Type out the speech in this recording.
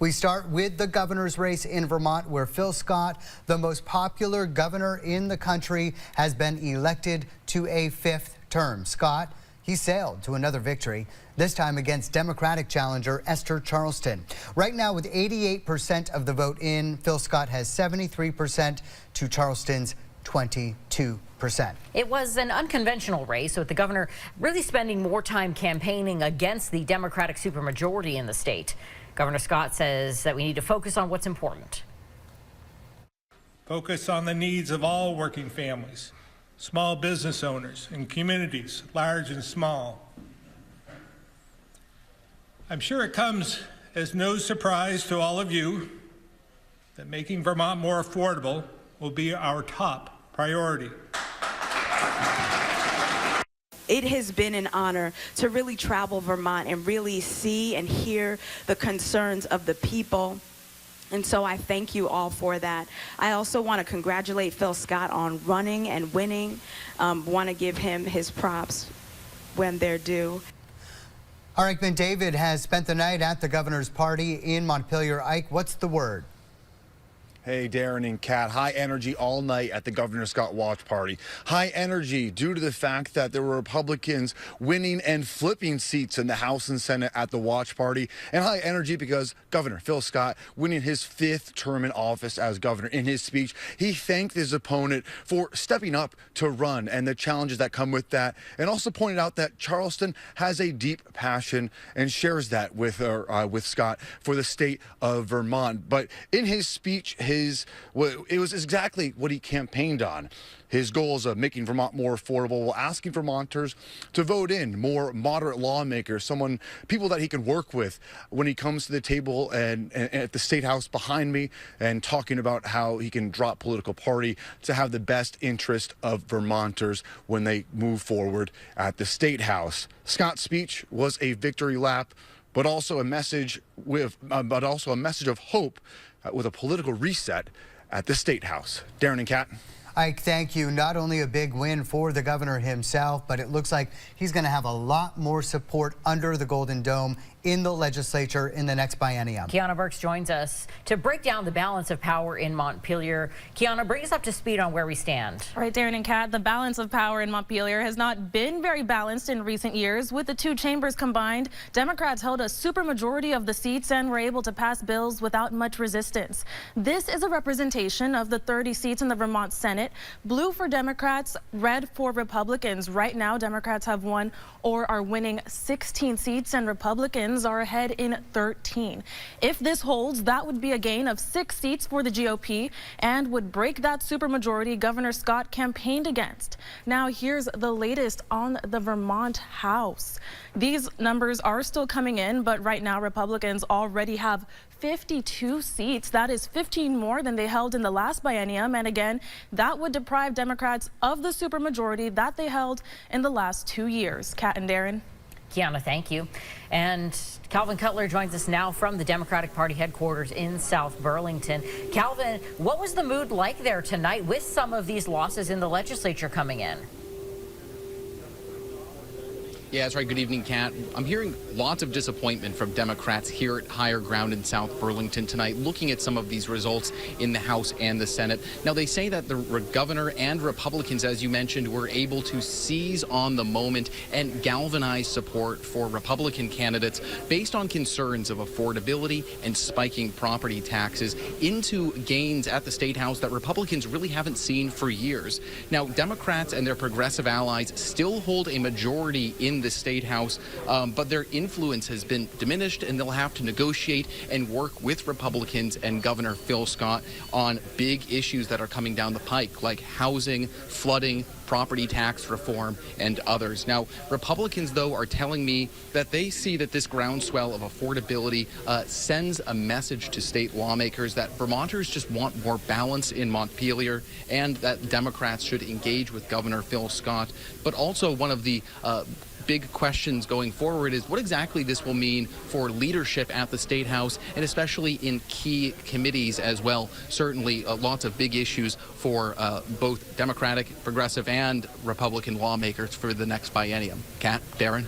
We start with the governor's race in Vermont, where Phil Scott, the most popular governor in the country, has been elected to a 5th term. Scott, he sailed to another victory, this time against Democratic challenger Esther Charleston. Right now, with 88% of the vote in, Phil Scott has 73% to Charleston's 22%. It was an unconventional race, with the governor really spending more time campaigning against the Democratic supermajority in the state. Governor Scott says that we need to focus on what's important. Focus on the needs of all working families, small business owners, and communities, large and small. I'm sure it comes as no surprise to all of you that making Vermont more affordable will be our top priority. It has been an honor to really travel Vermont and really see and hear the concerns of the people. And so I thank you all for that. I also want to congratulate Phil Scott on running and winning. Want to give him his props when they're due. Our Ike McDavid has spent the night at the governor's party in Montpelier. Ike, what's the word? Hey, Darren and Kat, high energy all night at the Governor Scott watch party. High energy due to the fact that there were Republicans winning and flipping seats in the House and Senate at the watch party. And high energy because Governor Phil Scott winning his 5th term in office as governor. In his speech, he thanked his opponent for stepping up to run and the challenges that come with that, and also pointed out that Charleston has a deep passion and shares that with Scott for the state of Vermont. But in his speech, it was exactly what he campaigned on. His goals of making Vermont more affordable while asking Vermonters to vote in more moderate lawmakers, people that he can work with when he comes to the table and at the State House behind me, and talking about how he can drop political party to have the best interest of Vermonters when they move forward at the State House. Scott's speech was a victory lap, but also a message of hope with a political reset at the State House. Darren and Kat. Ike, thank you. Not only a big win for the governor himself, but it looks like he's going to have a lot more support under the Golden Dome in the legislature in the next biennium. Kiana Burks joins us to break down the balance of power in Montpelier. Kiana, bring us up to speed on where we stand. All right, Darren and Kat, the balance of power in Montpelier has not been very balanced in recent years. With the two chambers combined, Democrats held a supermajority of the seats and were able to pass bills without much resistance. This is a representation of the 30 seats in the Vermont Senate. Blue for Democrats, red for Republicans. Right now, Democrats have won or are winning 16 seats, and Republicans are ahead in 13. If this holds, that would be a gain of 6 seats for the GOP and would break that supermajority Governor Scott campaigned against. Now, here's the latest on the Vermont House. These numbers are still coming in, but right now Republicans already have 52 seats. That is 15 more than they held in the last biennium. And again, that would deprive Democrats of the supermajority that they held in the last 2 years. Kat and Darren. Kiana, thank you. And Calvin Cutler joins us now from the Democratic Party headquarters in South Burlington. Calvin, what was the mood like there tonight with some of these losses in the legislature coming in? Yeah, that's right. Good evening, Kat. I'm hearing lots of disappointment from Democrats here at Higher Ground in South Burlington tonight, looking at some of these results in the House and the Senate. Now, they say that the governor and Republicans, as you mentioned, were able to seize on the moment and galvanize support for Republican candidates based on concerns of affordability and spiking property taxes into gains at the State House that Republicans really haven't seen for years. Now, Democrats and their progressive allies still hold a majority in the State House, but their influence has been diminished, and they'll have to negotiate and work with Republicans and Governor Phil Scott on big issues that are coming down the pike, like housing, flooding, property tax reform, and others. Now, Republicans, though, are telling me that they see that this groundswell of affordability sends a message to state lawmakers that Vermonters just want more balance in Montpelier, and that Democrats should engage with Governor Phil Scott. But also, one of the big questions going forward is what exactly this will mean for leadership at the State House, and especially in key committees as well. Certainly lots of big issues for both Democratic, progressive, and Republican lawmakers for the next biennium. Kat, Darren.